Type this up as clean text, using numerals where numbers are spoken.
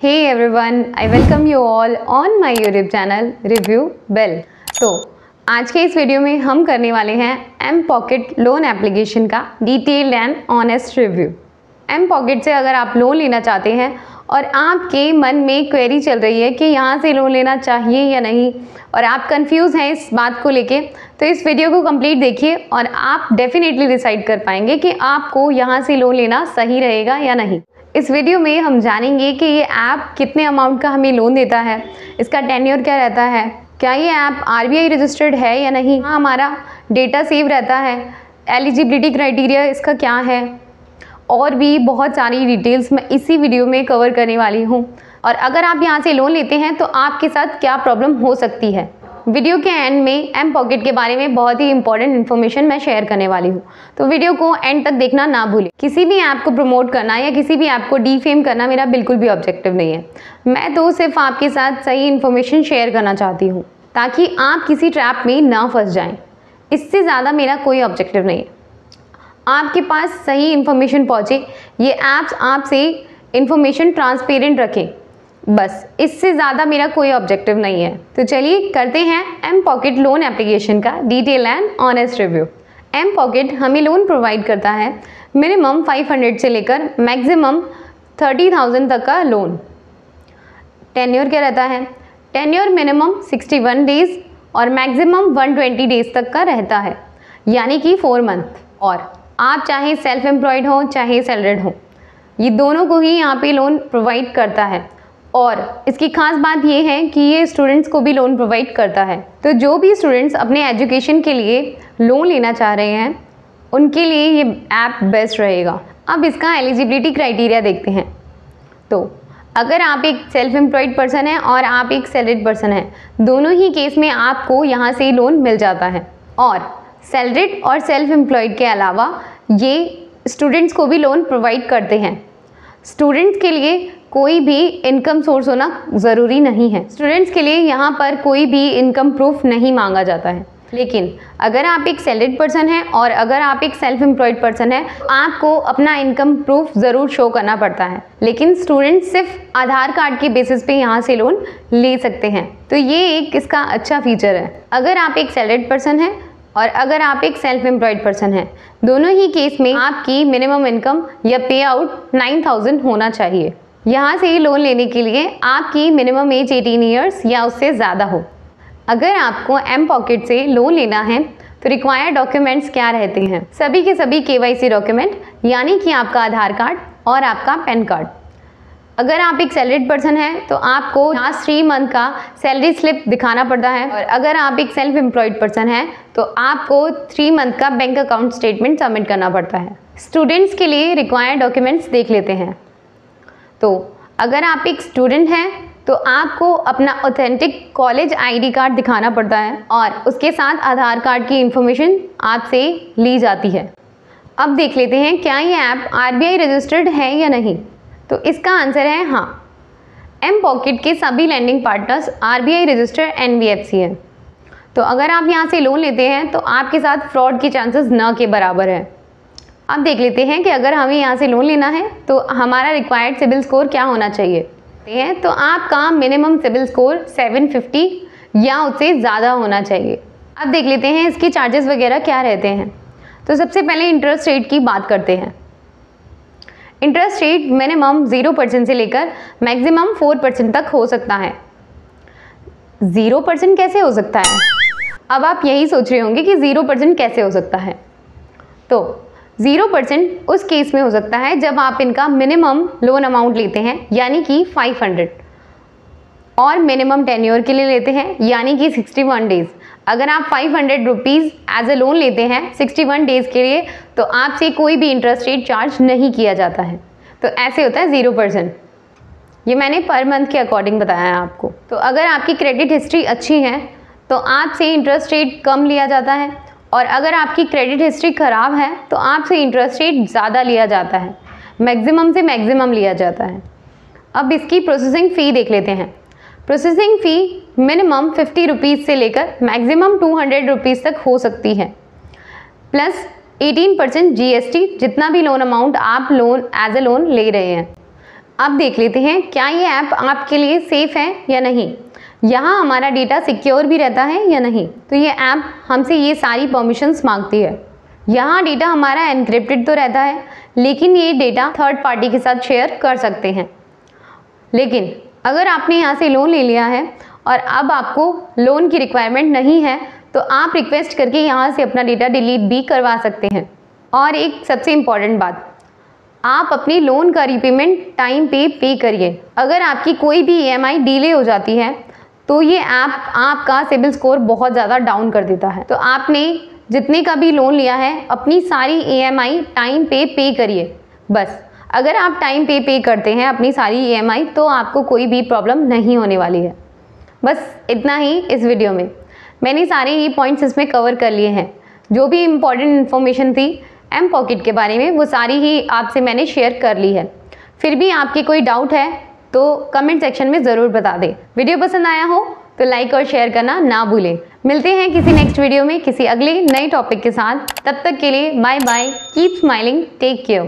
Hey everyone, I welcome you all on my YouTube channel Review Bell। तो आज के इस वीडियो में हम करने वाले हैं एम पॉकेट लोन एप्लीकेशन का detailed and honest review. M pocket से अगर आप लोन लेना चाहते हैं और आपके मन में क्वेरी चल रही है कि यहाँ से लोन लेना चाहिए या नहीं और आप कंफ्यूज हैं इस बात को लेके, तो इस वीडियो को कंप्लीट देखिए और आप डेफिनेटली डिसाइड कर पाएंगे कि आपको यहाँ से लोन लेना सही रहेगा या नहीं। इस वीडियो में हम जानेंगे कि ये ऐप कितने अमाउंट का हमें लोन देता है, इसका टेन्योर क्या रहता है, क्या ये ऐप RBI रजिस्टर्ड है या नहीं, हाँ हमारा डेटा सेव रहता है, एलिजिबिलिटी क्राइटेरिया इसका क्या है, और भी बहुत सारी डिटेल्स मैं इसी वीडियो में कवर करने वाली हूँ। और अगर आप यहाँ से लोन लेते हैं तो आपके साथ क्या प्रॉब्लम हो सकती है। वीडियो के एंड में एम पॉकेट के बारे में बहुत ही इंपॉर्टेंट इन्फॉर्मेशन मैं शेयर करने वाली हूँ, तो वीडियो को एंड तक देखना ना भूलें। किसी भी ऐप को प्रमोट करना या किसी भी ऐप को डीफेम करना मेरा बिल्कुल भी ऑब्जेक्टिव नहीं है। मैं तो सिर्फ आपके साथ सही इन्फॉर्मेशन शेयर करना चाहती हूँ ताकि आप किसी ट्रैप में ना फंस जाएं। इससे ज़्यादा मेरा कोई ऑब्जेक्टिव नहीं है। आपके पास सही इन्फॉर्मेशन पहुँचे, ये ऐप्स आपसे इन्फॉर्मेशन ट्रांसपेरेंट रखें, बस इससे ज़्यादा मेरा कोई ऑब्जेक्टिव नहीं है। तो चलिए करते हैं एम पॉकेट लोन एप्लीकेशन का detail and honest review. M pocket हमें लोन प्रोवाइड करता है मिनिमम 500 से लेकर मैक्सिमम 30,000 तक का लोन। टेन्योर क्या रहता है? टेन्योर मिनिमम 61 डेज़ और मैक्सिमम 120 डेज़ तक का रहता है, यानी कि 4 मंथ। और आप चाहे सेल्फ एम्प्लॉयड हो चाहे सैलरीड हो, ये दोनों को ही यहाँ पे लोन प्रोवाइड करता है। और इसकी खास बात ये है कि ये स्टूडेंट्स को भी लोन प्रोवाइड करता है। तो जो भी स्टूडेंट्स अपने एजुकेशन के लिए लोन लेना चाह रहे हैं उनके लिए ये ऐप बेस्ट रहेगा। अब इसका एलिजिबिलिटी क्राइटेरिया देखते हैं। तो अगर आप एक सेल्फ एम्प्लॉयड पर्सन है और आप एक सैलरीड पर्सन है, दोनों ही केस में आपको यहाँ से लोन मिल जाता है। और सैलरीड और सेल्फ एम्प्लॉयड के अलावा ये स्टूडेंट्स को भी लोन प्रोवाइड करते हैं। स्टूडेंट्स के लिए कोई भी इनकम सोर्स होना ज़रूरी नहीं है। स्टूडेंट्स के लिए यहाँ पर कोई भी इनकम प्रूफ नहीं मांगा जाता है। लेकिन अगर आप एक सैलरीड पर्सन है और अगर आप एक सेल्फ एम्प्लॉयड पर्सन है, आपको अपना इनकम प्रूफ ज़रूर शो करना पड़ता है। लेकिन स्टूडेंट्स सिर्फ आधार कार्ड के बेसिस पे यहाँ से लोन ले सकते हैं, तो ये एक इसका अच्छा फीचर है। अगर आप एक सैलरीड पर्सन है और अगर आप एक सेल्फ एम्प्लॉयड पर्सन हैं, दोनों ही केस में आपकी मिनिमम इनकम या पे आउट 9,000 होना चाहिए। यहाँ से लोन लेने के लिए आपकी मिनिमम एज 18 ईयर्स या उससे ज़्यादा हो। अगर आपको एम पॉकेट से लोन लेना है तो रिक्वायर्ड डॉक्यूमेंट्स क्या रहते हैं? सभी के सभी KYC डॉक्यूमेंट, यानी कि आपका आधार कार्ड और आपका पैन कार्ड। अगर आप एक सैलरीड पर्सन है तो आपको लास्ट 3 मंथ का सैलरी स्लिप दिखाना पड़ता है, और अगर आप एक सेल्फ एम्प्लॉयड पर्सन है तो आपको 3 मंथ का बैंक अकाउंट स्टेटमेंट सबमिट करना पड़ता है। स्टूडेंट्स के लिए रिक्वायर्ड डॉक्यूमेंट्स देख लेते हैं। तो अगर आप एक स्टूडेंट हैं तो आपको अपना ऑथेंटिक कॉलेज ID कार्ड दिखाना पड़ता है और उसके साथ आधार कार्ड की इंफॉर्मेशन आपसे ली जाती है। अब देख लेते हैं क्या ये ऐप RBI रजिस्टर्ड है या नहीं। तो इसका आंसर है हाँ। एम पॉकेट के सभी lending partners RBI registered NBFC हैं। तो अगर आप यहाँ से लोन लेते हैं तो आपके साथ फ्रॉड के चांसेस न के बराबर है। अब देख लेते हैं कि अगर हमें यहाँ से लोन लेना है तो हमारा रिक्वायर्ड सिबिल स्कोर क्या होना चाहिए। तो आपका मिनिमम सिबिल स्कोर 750 या उससे ज़्यादा होना चाहिए। अब देख लेते हैं इसके चार्जेस वगैरह क्या रहते हैं। तो सबसे पहले इंटरेस्ट रेट की बात करते हैं। इंटरेस्ट रेट मिनिमम 0% से लेकर मैक्सिमम 4% तक हो सकता है। 0% कैसे हो सकता है? अब आप यही सोच रहे होंगे कि 0% कैसे हो सकता है। तो 0% उस केस में हो सकता है जब आप इनका मिनिमम लोन अमाउंट लेते हैं, यानी कि 500, और मिनिमम टेन्योर के लिए लेते हैं, यानी कि 61 डेज़। अगर आप 500 रुपीज़ एज ए लोन लेते हैं 61 डेज़ के लिए तो आपसे कोई भी इंटरेस्ट रेट चार्ज नहीं किया जाता है। तो ऐसे होता है 0%। ये मैंने पर मंथ के अकॉर्डिंग बताया है आपको। तो अगर आपकी क्रेडिट हिस्ट्री अच्छी है तो आपसे इंटरेस्ट रेट कम लिया जाता है, और अगर आपकी क्रेडिट हिस्ट्री ख़राब है तो आपसे इंटरेस्ट रेट ज़्यादा लिया जाता है, मैक्सिमम से मैक्सिमम लिया जाता है। अब इसकी प्रोसेसिंग फ़ी देख लेते हैं। प्रोसेसिंग फ़ी मिनिमम 50 रुपीज़ से लेकर मैक्सिमम 200 रुपीज़ तक हो सकती है, प्लस 18% GST जितना भी लोन अमाउंट आप लोन एज ए लोन ले रहे हैं। अब देख लेते हैं क्या ये ऐप आपके लिए सेफ़ है या नहीं, यहाँ हमारा डेटा सिक्योर भी रहता है या नहीं। तो ये ऐप हमसे ये सारी परमिशंस मांगती है। यहाँ डेटा हमारा एनक्रिप्टेड तो रहता है, लेकिन ये डेटा थर्ड पार्टी के साथ शेयर कर सकते हैं। लेकिन अगर आपने यहाँ से लोन ले लिया है और अब आपको लोन की रिक्वायरमेंट नहीं है, तो आप रिक्वेस्ट करके यहाँ से अपना डेटा डिलीट भी करवा सकते हैं। और एक सबसे इम्पॉर्टेंट बात, आप अपनी लोन का रीपेमेंट टाइम पे पे करिए। अगर आपकी कोई भी EMI डिले हो जाती है तो ये ऐप आपका सिबिल स्कोर बहुत ज़्यादा डाउन कर देता है। तो आपने जितने का भी लोन लिया है अपनी सारी EMI टाइम पे पे करिए। बस अगर आप टाइम पे पे करते हैं अपनी सारी EMI तो आपको कोई भी प्रॉब्लम नहीं होने वाली है। बस इतना ही इस वीडियो में। मैंने सारे ही पॉइंट्स इसमें कवर कर लिए हैं। जो भी इम्पॉर्टेंट इन्फॉर्मेशन थी एम पॉकेट के बारे में वो सारी ही आपसे मैंने शेयर कर ली है। फिर भी आपके कोई डाउट है तो कमेंट सेक्शन में ज़रूर बता दें। वीडियो पसंद आया हो तो लाइक और शेयर करना ना भूलें। मिलते हैं किसी नेक्स्ट वीडियो में किसी अगले नए टॉपिक के साथ। तब तक के लिए bye bye, keep smiling, take care.